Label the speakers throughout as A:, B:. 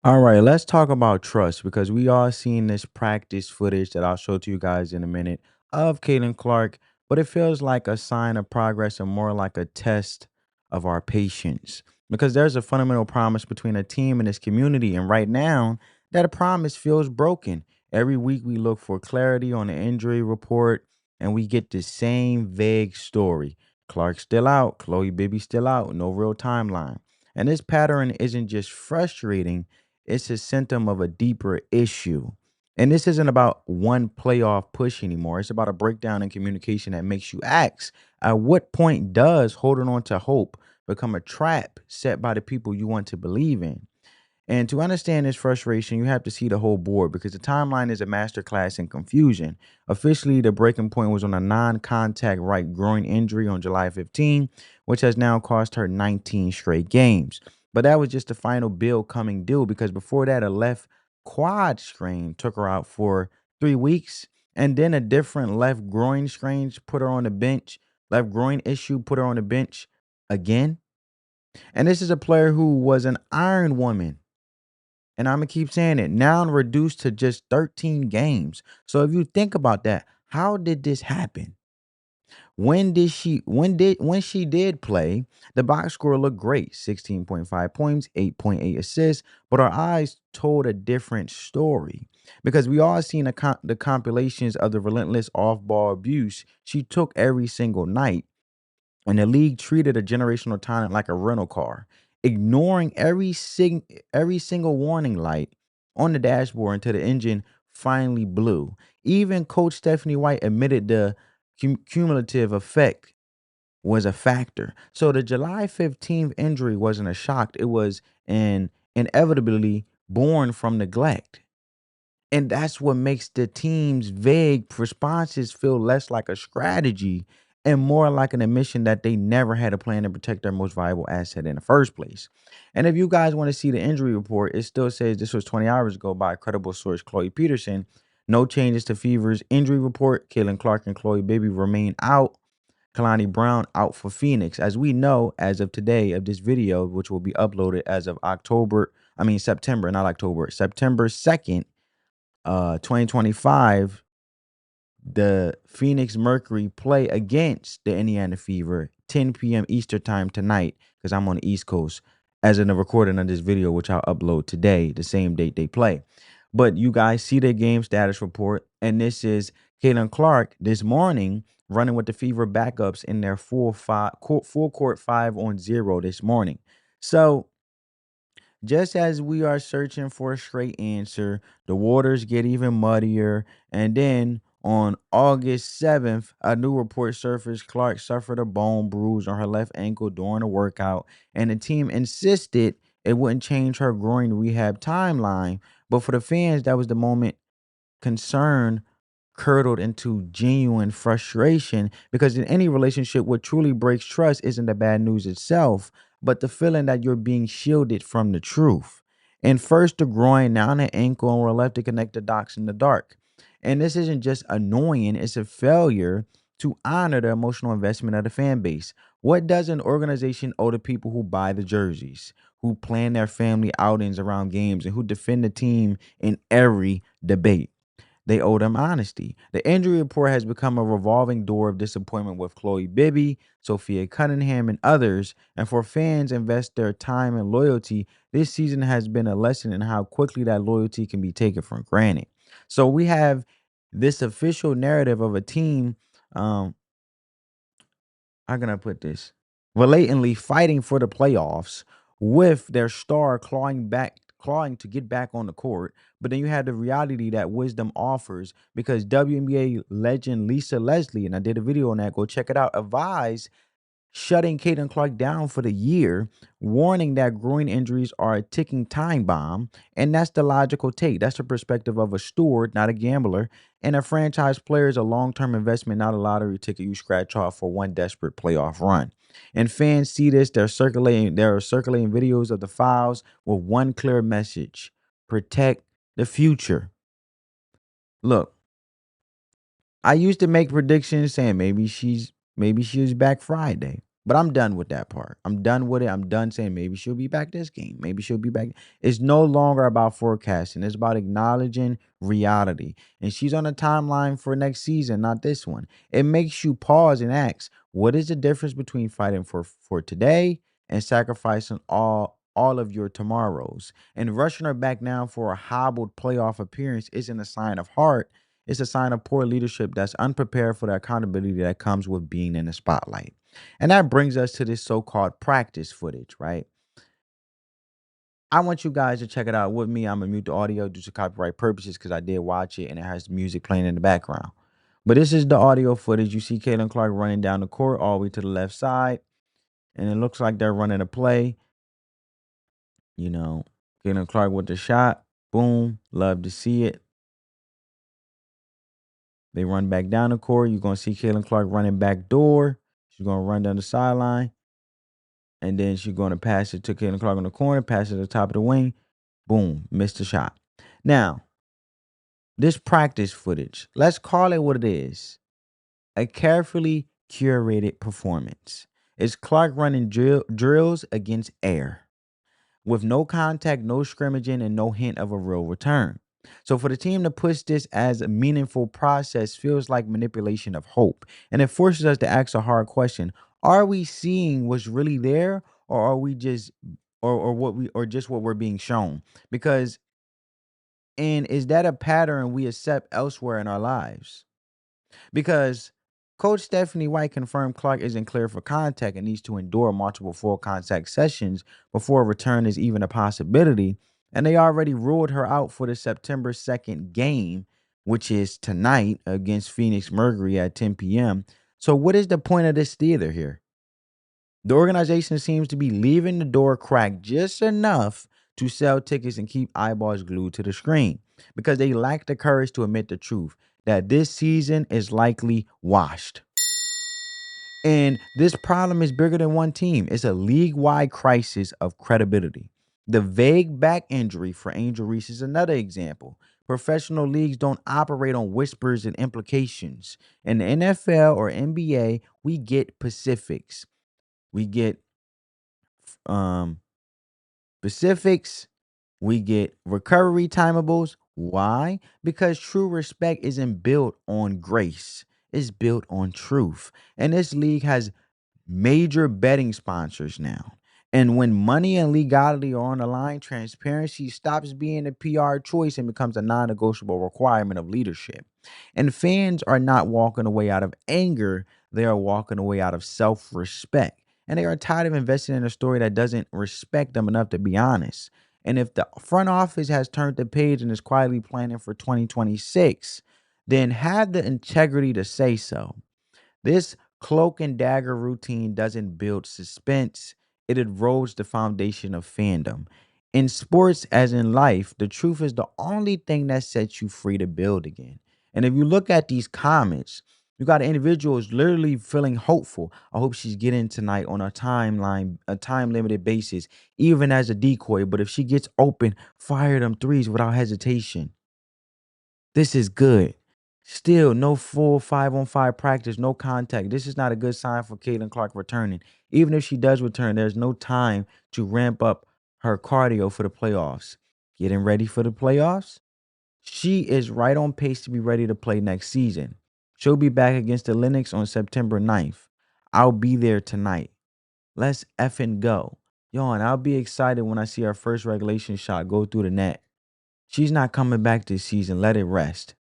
A: All right, let's talk about trust because we all seen this practice footage that I'll show to you guys in a minute of Caitlin Clark, but it feels like a sign of progress and more like a test of our patience because there's a fundamental promise between a team and its community, and right now that promise feels broken. Every week we look for clarity on the injury report, and we get the same vague story. Clark's still out, Chloe Bibby still out, no real timeline. And this pattern isn't just frustrating, it's a symptom of a deeper issue. And this isn't about one playoff push anymore. It's about a breakdown in communication that makes you ask, at what point does holding on to hope become a trap set by the people you want to believe in? And to understand this frustration, you have to see the whole board because the timeline is a masterclass in confusion. Officially, the breaking point was on a non contact right groin injury on July 15, which has now cost her 19 straight games. But that was just the final bill coming due because before that, a left quad strain took her out for 3 weeks. And then a different left groin strain put her on the bench. Left groin issue put her on the bench again. And this is a player who was an Iron Woman, and I'm gonna keep saying it, now reduced to just 13 games. So if you think about that, how did this happen? When she did play, the box score looked great. 16.5 points, 8.8 assists, but our eyes told a different story. Because we all seen the compilations of the relentless off-ball abuse she took every single night, and the league treated a generational talent like a rental car, ignoring every single warning light on the dashboard until the engine finally blew. Even Coach Stephanie White admitted the cumulative effect was a factor. So the July 15th injury wasn't a shock; it was an inevitably born from neglect. And that's what makes the team's vague responses feel less like a strategy and more like an admission that they never had a plan to protect their most valuable asset in the first place. And if you guys want to see the injury report, it still says this was 20 hours ago by a credible source, Chloe Peterson. No changes to Fever's injury report. Kaylin Clark and Chloe Bibby remain out. Kalani Brown out for Phoenix. As we know, as of today of this video, which will be uploaded as of September, not October, September 2nd, 2025, the Phoenix Mercury play against the Indiana Fever, 10 p.m. Eastern time tonight, because I'm on the East Coast, as in the recording of this video, which I'll upload today, the same date they play. But you guys see their game status report, and this is Caitlin Clark this morning running with the Fever backups in their full court 5-on-0 this morning. So just as we are searching for a straight answer, the waters get even muddier. And then on August 7th, a new report surfaced. Clark suffered a bone bruise on her left ankle during a workout, and the team insisted it wouldn't change her groin rehab timeline. But for the fans, that was the moment concern curdled into genuine frustration, because in any relationship, what truly breaks trust isn't the bad news itself, but the feeling that you're being shielded from the truth. And first the groin, now the ankle, and we're left to connect the dots in the dark. And this isn't just annoying, it's a failure to honor the emotional investment of the fan base. What does an organization owe the people who buy the jerseys, who plan their family outings around games, and who defend the team in every debate? They owe them honesty. The injury report has become a revolving door of disappointment with Chloe Bibby, Sophia Cunningham, and others. And for fans invest their time and loyalty, this season has been a lesson in how quickly that loyalty can be taken for granted. So we have this official narrative of a team, um, how can I put this? Blatantly fighting for the playoffs with their star clawing to get back on the court. But then you have the reality that wisdom offers, because WNBA legend Lisa Leslie, and I did a video on that, go check it out, advised shutting Caitlin Clark down for the year, warning that groin injuries are a ticking time bomb. And that's the logical take. That's the perspective of a steward, not a gambler. And a franchise player is a long term investment, not a lottery ticket you scratch off for one desperate playoff run. And fans see this, there are circulating videos of the files with one clear message: protect the future. Look, I used to make predictions saying maybe she's back Friday. But I'm done with that part. I'm done with it. I'm done saying maybe she'll be back this game. Maybe she'll be back. It's no longer about forecasting. It's about acknowledging reality. And she's on a timeline for next season, not this one. It makes you pause and ask, what is the difference between fighting for today and sacrificing all of your tomorrows? And rushing her back now for a hobbled playoff appearance isn't a sign of heart. It's a sign of poor leadership that's unprepared for the accountability that comes with being in the spotlight. And that brings us to this so-called practice footage, right? I want you guys to check it out with me. I'm gonna mute the audio due to copyright purposes because I did watch it and it has music playing in the background. But this is the audio footage. You see Caitlin Clark running down the court all the way to the left side, and it looks like they're running a play. You know, Caitlin Clark with the shot. Boom. Love to see it. They run back down the court. You're gonna see Caitlin Clark running back door. She's gonna run down the sideline. And then she's going to pass it to Caitlin Clark on the corner, pass it to the top of the wing. Boom, missed the shot. Now, this practice footage, let's call it what it is, a carefully curated performance. It's Clark running drills against air with no contact, no scrimmaging, and no hint of a real return. So for the team to push this as a meaningful process feels like manipulation of hope. And it forces us to ask a hard question. Are we seeing what's really there, or are we just or what we or just what we're being shown? Because and is that a pattern we accept elsewhere in our lives? Because Coach Stephanie White confirmed Clark isn't clear for contact and needs to endure multiple full contact sessions before a return is even a possibility. And they already ruled her out for the September 2nd game, which is tonight against Phoenix Mercury at 10 p.m. So, what is the point of this theater here? The organization seems to be leaving the door cracked just enough to sell tickets and keep eyeballs glued to the screen because they lack the courage to admit the truth that this season is likely washed. And this problem is bigger than one team. It's a league-wide crisis of credibility. The vague back injury for Angel Reese is another example. Professional leagues don't operate on whispers and implications. In the NFL or NBA, we get specifics. We get um specifics. We get recovery timables. Why? Because true respect isn't built on grace. It's built on truth. And this league has major betting sponsors now. And when money and legality are on the line, transparency stops being a PR choice and becomes a non negotiable requirement of leadership. And fans are not walking away out of anger, they are walking away out of self respect. And they are tired of investing in a story that doesn't respect them enough to be honest. And if the front office has turned the page and is quietly planning for 2026, then have the integrity to say so. This cloak and dagger routine doesn't build suspense, it erodes the foundation of fandom. In sports, as in life, the truth is the only thing that sets you free to build again. And if you look at these comments, you got individuals literally feeling hopeful. I hope she's getting tonight on a timeline, a time limited basis, even as a decoy. But if she gets open, fire them threes without hesitation. This is good. Still, no full 5-on-5 practice, no contact. This is not a good sign for Caitlin Clark returning. Even if she does return, there's no time to ramp up her cardio for the playoffs. Getting ready for the playoffs? She is right on pace to be ready to play next season. She'll be back against the Lynx on September 9th. I'll be there tonight. Let's effing go. Yo, and I'll be excited when I see our first regulation shot go through the net. She's not coming back this season. Let it rest.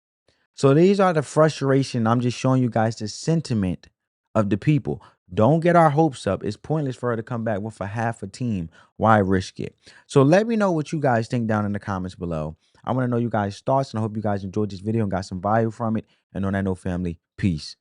A: So these are the frustration. I'm just showing you guys the sentiment of the people. Don't get our hopes up. It's pointless for her to come back with a half a team. Why risk it? So let me know what you guys think down in the comments below. I want to know you guys' thoughts, and I hope you guys enjoyed this video and got some value from it. And on that note, family, peace.